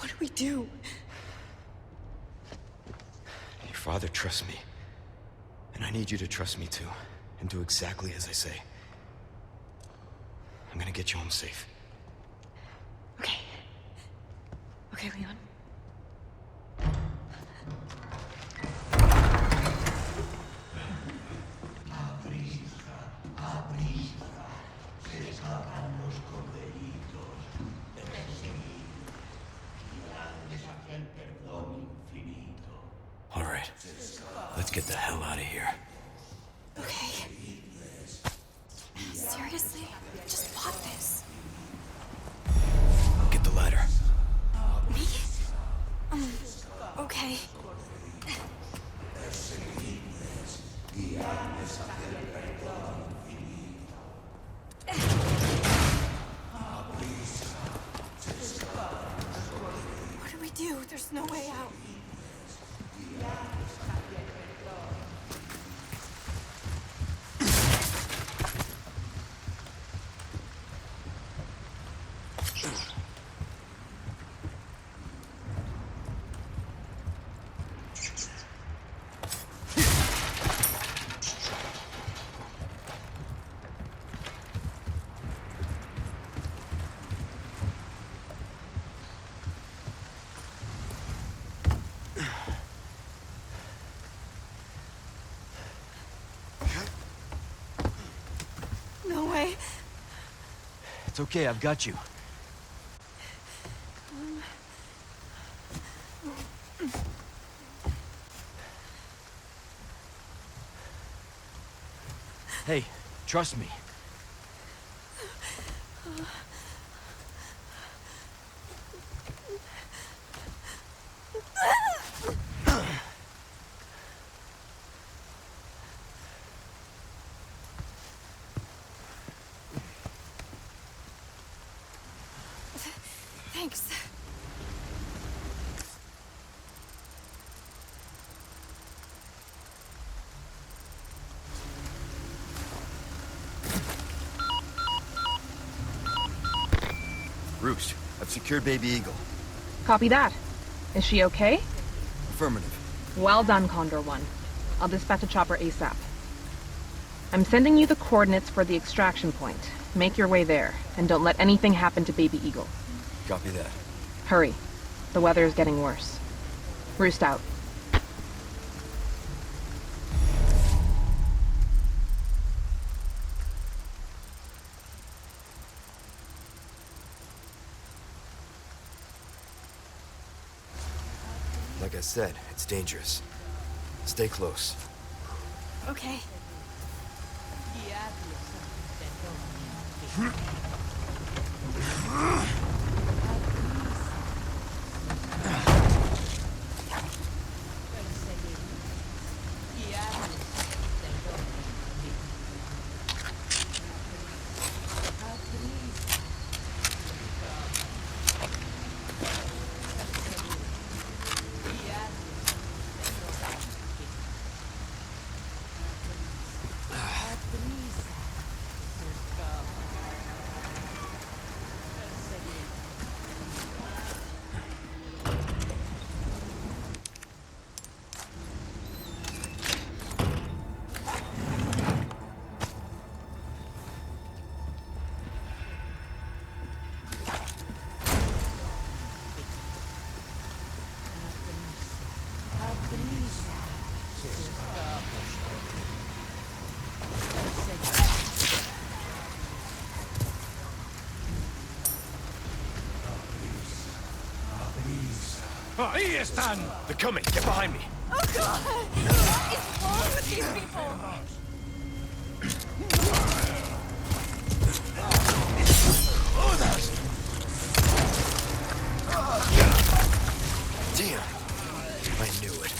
What do we do? Your father trusts me. And I need you to trust me too. And do exactly as I say. I'm gonna get you home safe. Okay. Okay, Leon. All right. Let's get the hell out of here. Okay. Seriously? I just bought this. Get the ladder. Me? Okay. What do we do? There's no way out. No way. It's okay, I've got you. Hey, trust me. Thanks. Roost, I've secured Baby Eagle. Copy that. Is she okay? Affirmative. Well done, Condor 1. I'll dispatch a chopper ASAP. I'm sending you the coordinates for the extraction point. Make your way there, and don't let anything happen to Baby Eagle. Copy that. Hurry. The weather is getting worse. Roost out. Like I said, it's dangerous. Stay close. Okay. Ahí están! They're coming! Get behind me! Oh God! What is wrong with these people? Damn! I knew it.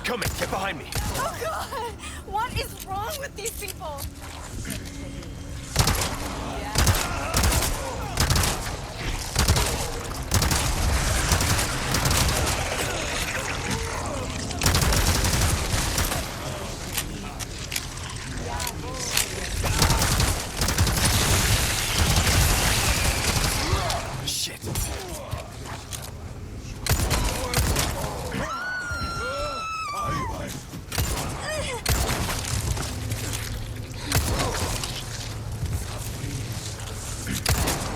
coming! Get behind me! Oh god! What is wrong with these people? Shit!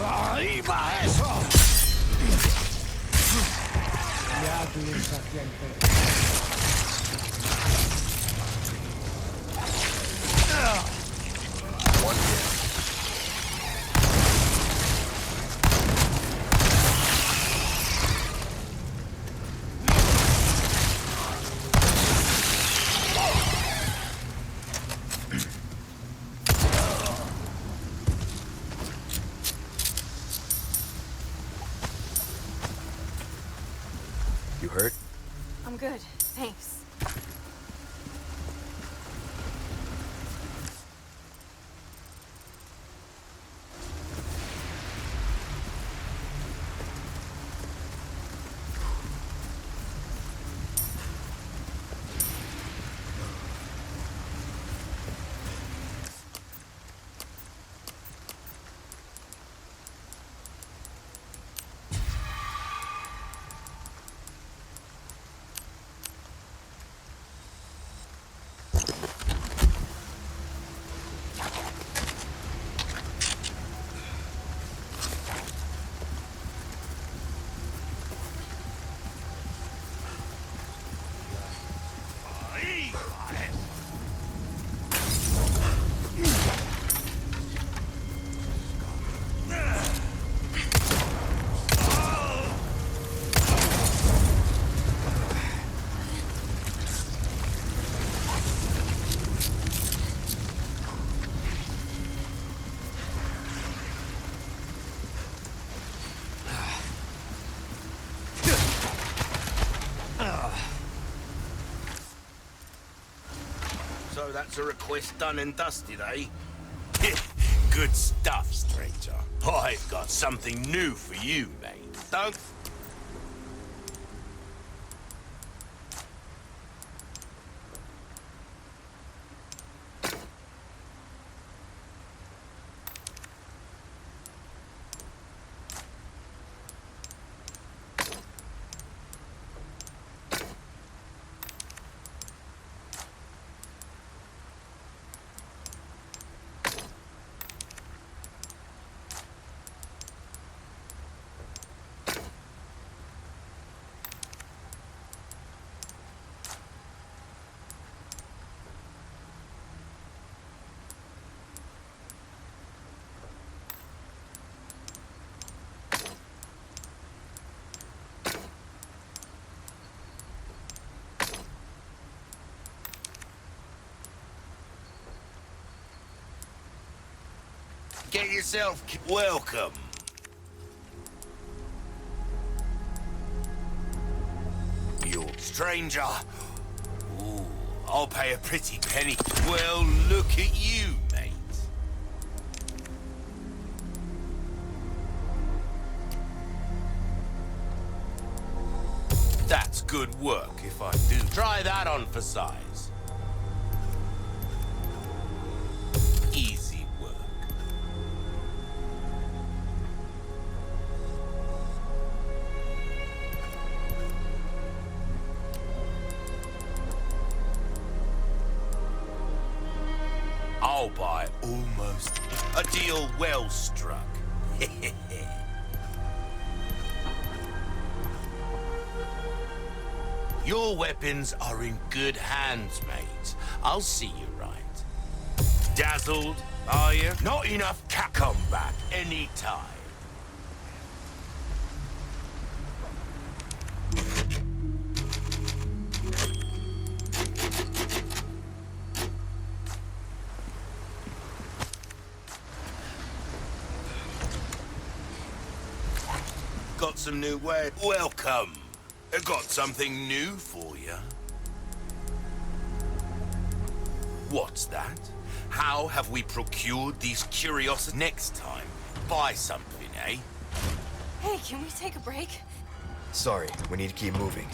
¡Arriba eso! You hurt? I'm good, thanks. So that's a request done and dusted, eh? Good stuff, stranger. I've got something new for you, mate. Don't... Get yourself welcome. You stranger. Ooh, I'll pay a pretty penny. Well, look at you, mate. That's good work, if I do. Try that on for size. Easy work. I'll buy almost a deal well struck. Your weapons are in good hands, mate. I'll see you right. Dazzled, are you? Not enough cat come back anytime. Got some new wares. Welcome. I got something new for you. What's that? How have we procured these curiosities? Next time, buy something, eh? Hey, can we take a break? Sorry, we need to keep moving.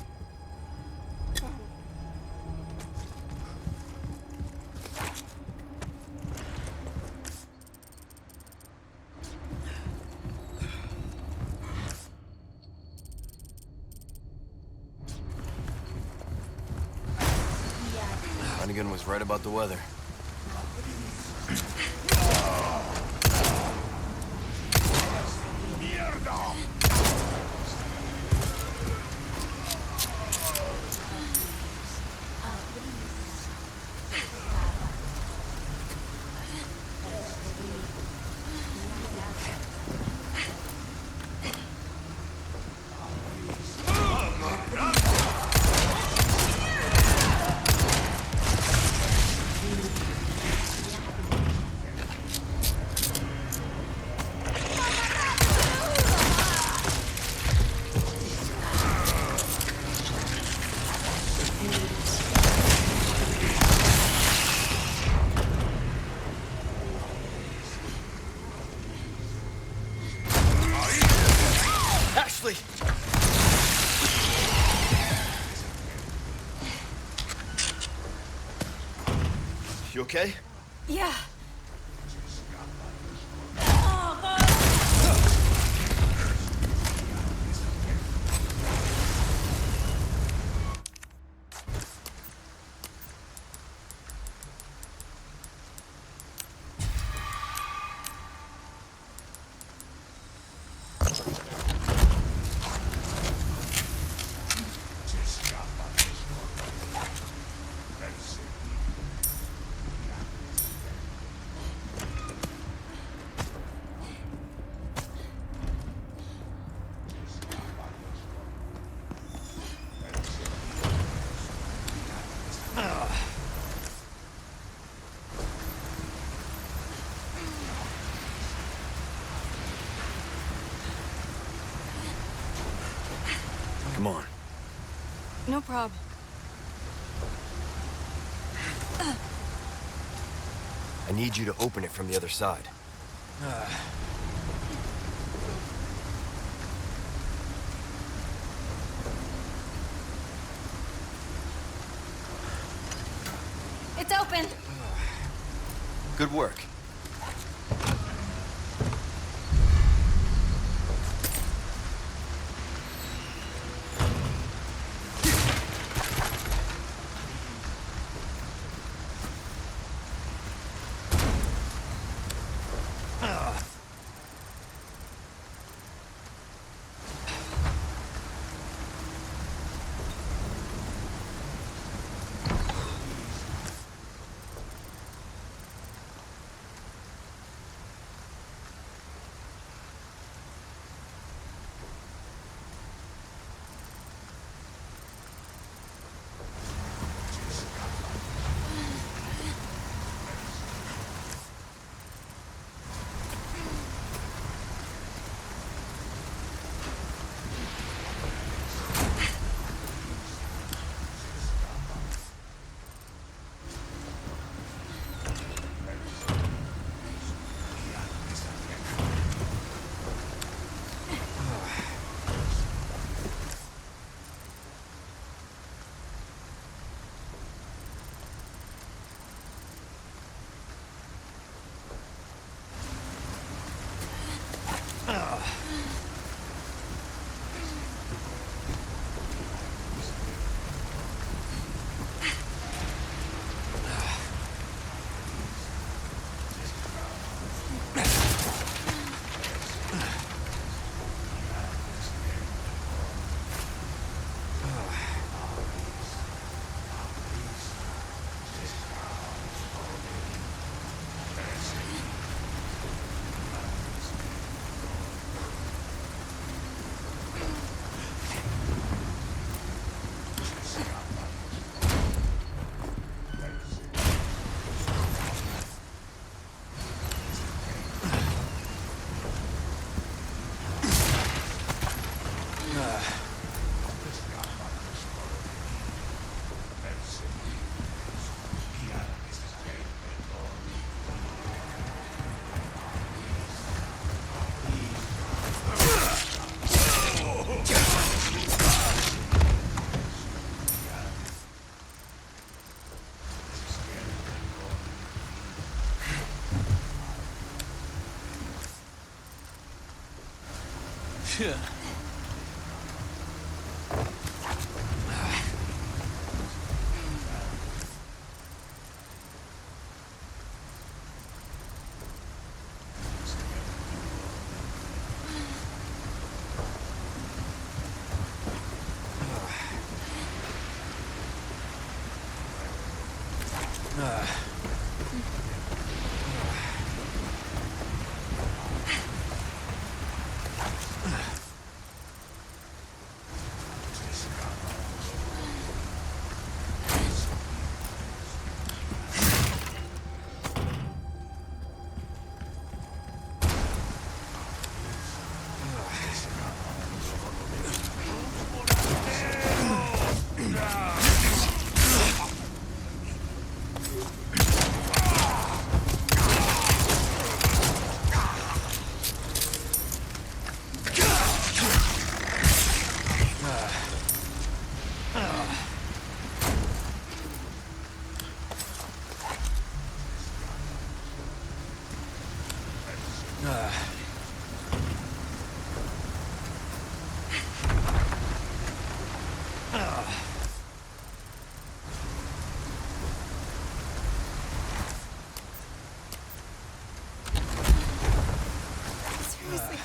Hunnigan was right about the weather. Ashley! You okay? Yeah. Come on. No problem. I need you to open it from the other side. It's open. Good work. Seriously,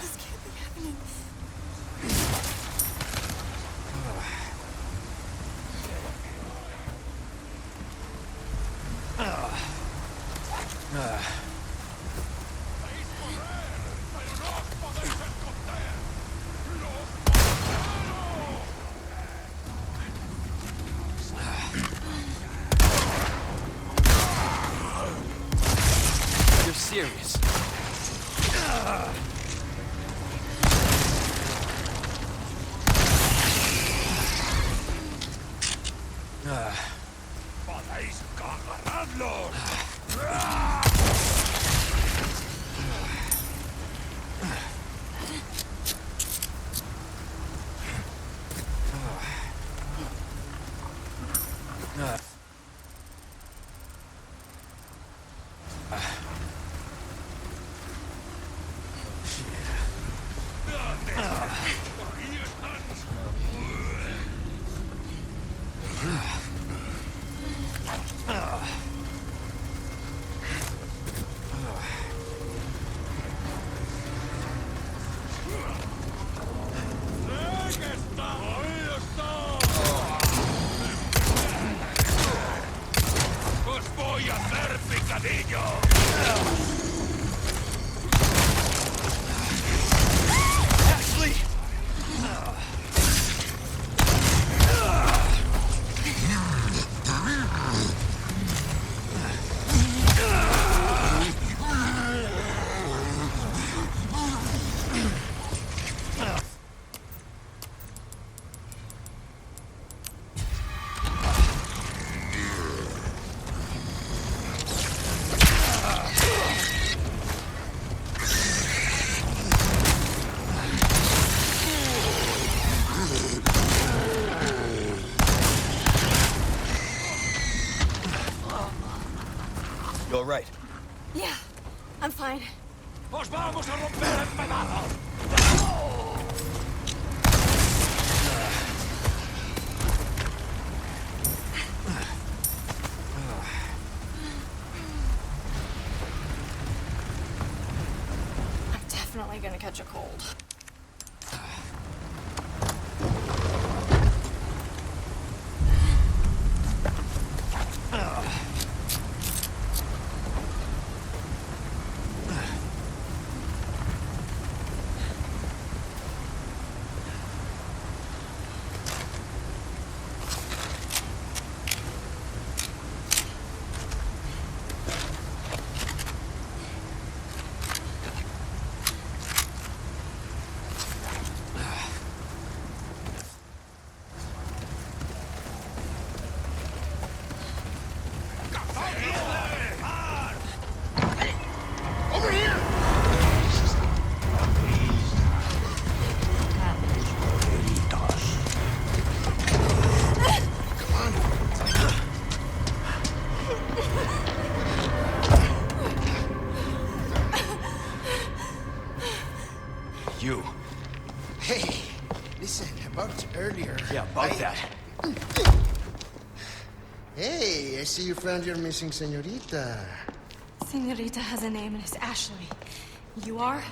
this can't be happening. You're serious. ¡Podéis agarradlos! ¡Os voy a hacer picadillo! Ashley! You all right? Yeah, I'm fine. ¡Os vamos a romper en pedazos! I'm definitely gonna catch a cold. You. About that. Hey, I see you found your missing senorita. Senorita has a name and it's Ashley. You are?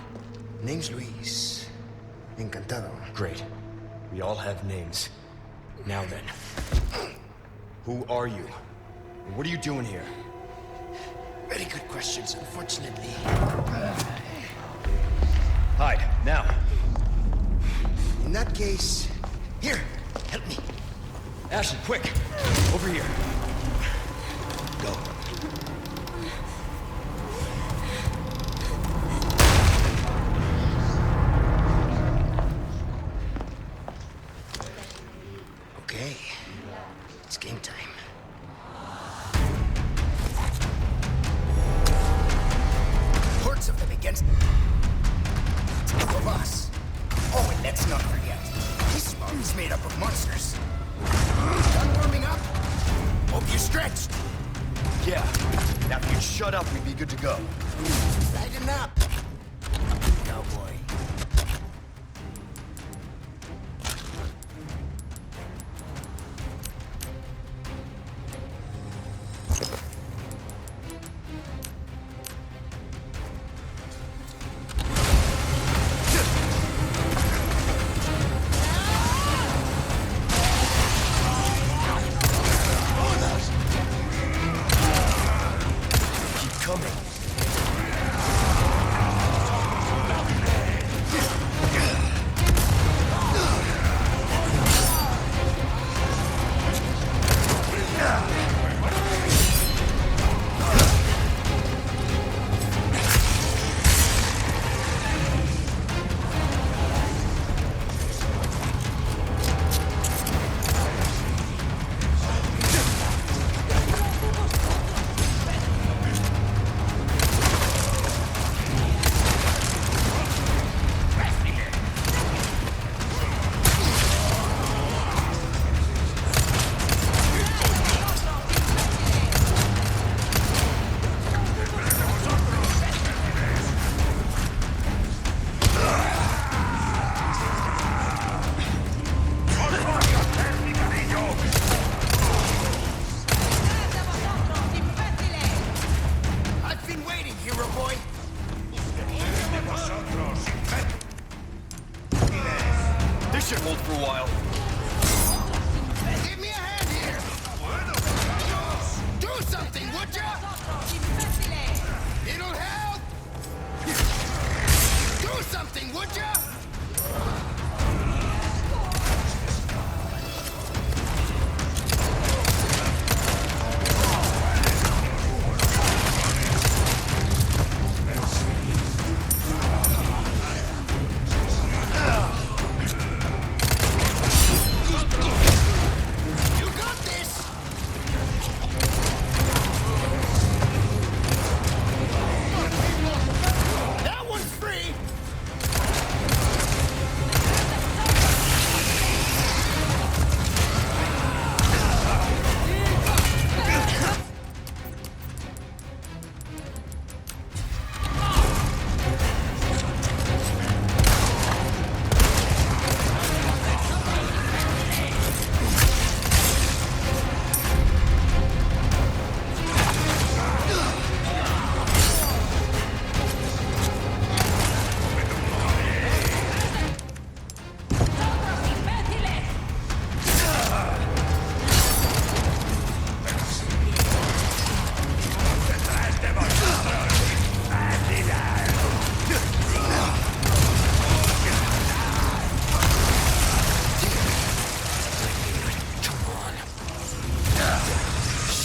Name's Luis. Encantado. Great. We all have names. Now then. Who are you? And what are you doing here? Very good questions, unfortunately. Hide, now. In that case, here, help me. Ashley, quick! Over here. Go. Okay, it's game time. Hordes of them against two of us. Oh, and let's not forget, this mob is made up of monsters. Done warming up? Hope you stretched. Yeah. Now if you'd shut up, we'd be good to go. Lighten up, cowboy. Keep coming. I've been waiting, hero boy. This should hold for a while. Give me a hand here. Do something, would ya? It'll help. Do something, would ya? You got this. That one's free.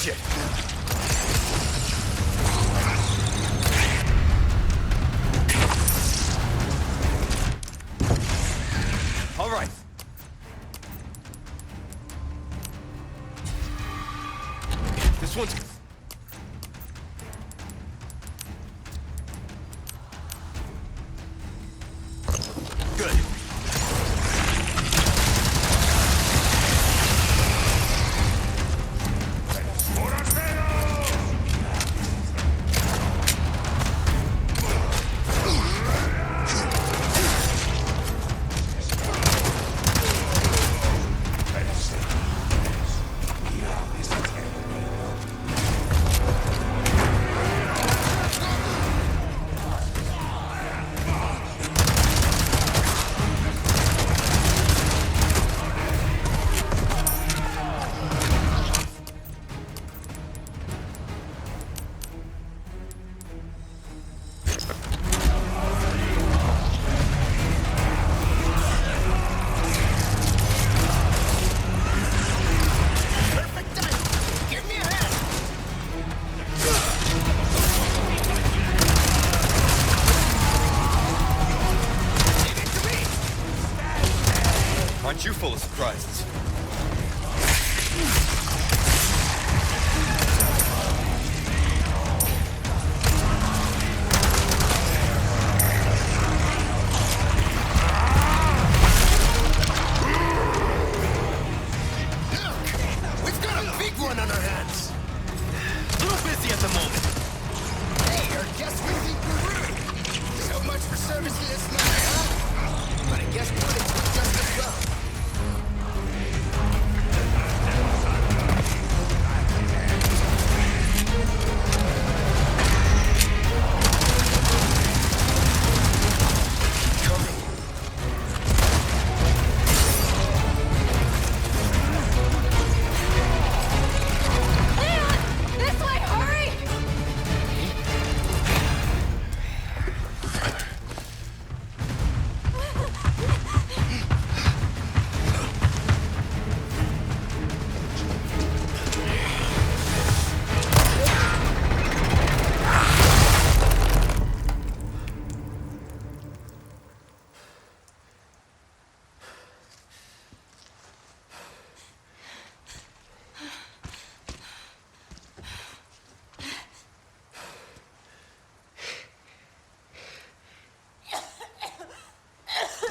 Shit. All right. This one's... Good.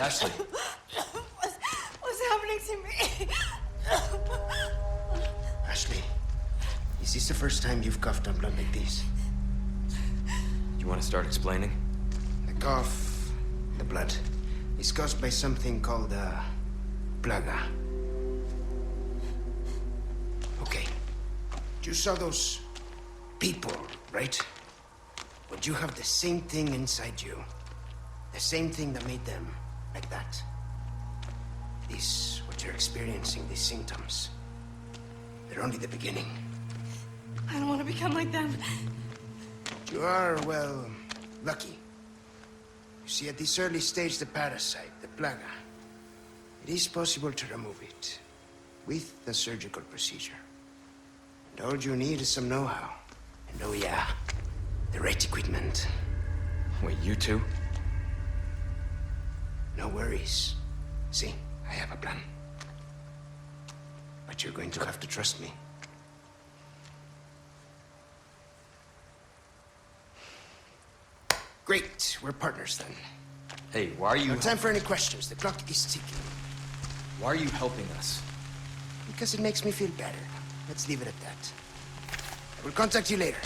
Ashley. What's happening to me? Ashley, is this the first time you've coughed on blood like this? You want to start explaining? The cough, the blood, is caused by something called plaga. Okay. You saw those people, right? But you have the same thing inside you. The same thing that made them like that. This, what you're experiencing, these symptoms, they're only the beginning. I don't want to become like them. You are, well, lucky. You see, at this early stage, the parasite, the plaga, it is possible to remove it with a surgical procedure. And all you need is some know-how. And oh yeah, the right equipment. Wait, you two? No worries. See, I have a plan. But you're going to have to trust me. Great, we're partners then. Hey, why are you... No time for any questions. The clock is ticking. Why are you helping us? Because it makes me feel better. Let's leave it at that. I will contact you later.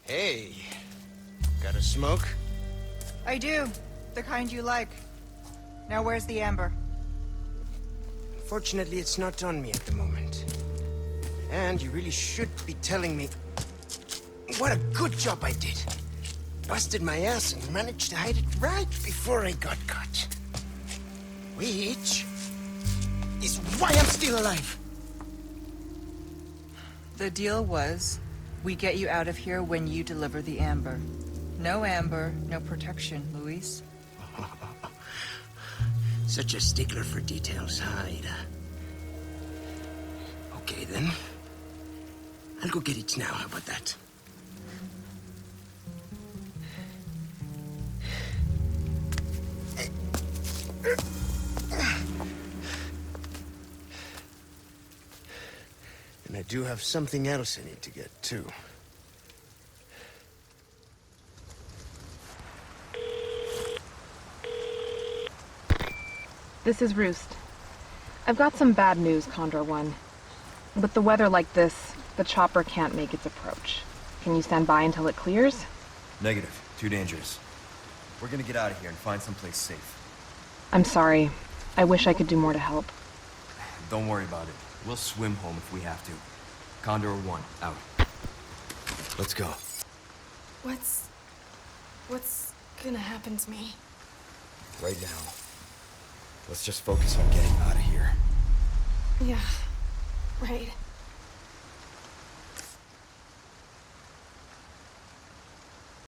Hey, got a smoke? I do. The kind you like. Now where's the amber? Fortunately, it's not on me at the moment. And you really should be telling me what a good job I did. Busted my ass and managed to hide it right before I got caught. Which is why I'm still alive. The deal was, we get you out of here when you deliver the amber. No amber, no protection, Luis. Such a stickler for details, huh, Ada? Okay, then. I'll go get it now. How about that? And I do have something else I need to get, too. This is Roost. I've got some bad news, Condor One. With the weather like this, the chopper can't make its approach. Can you stand by until it clears? Negative. Too dangerous. We're gonna get out of here and find someplace safe. I'm sorry. I wish I could do more to help. Don't worry about it. We'll swim home if we have to. Condor 1, out. Let's go. What's gonna happen to me? Right now. Let's just focus on getting out of here. Yeah, right.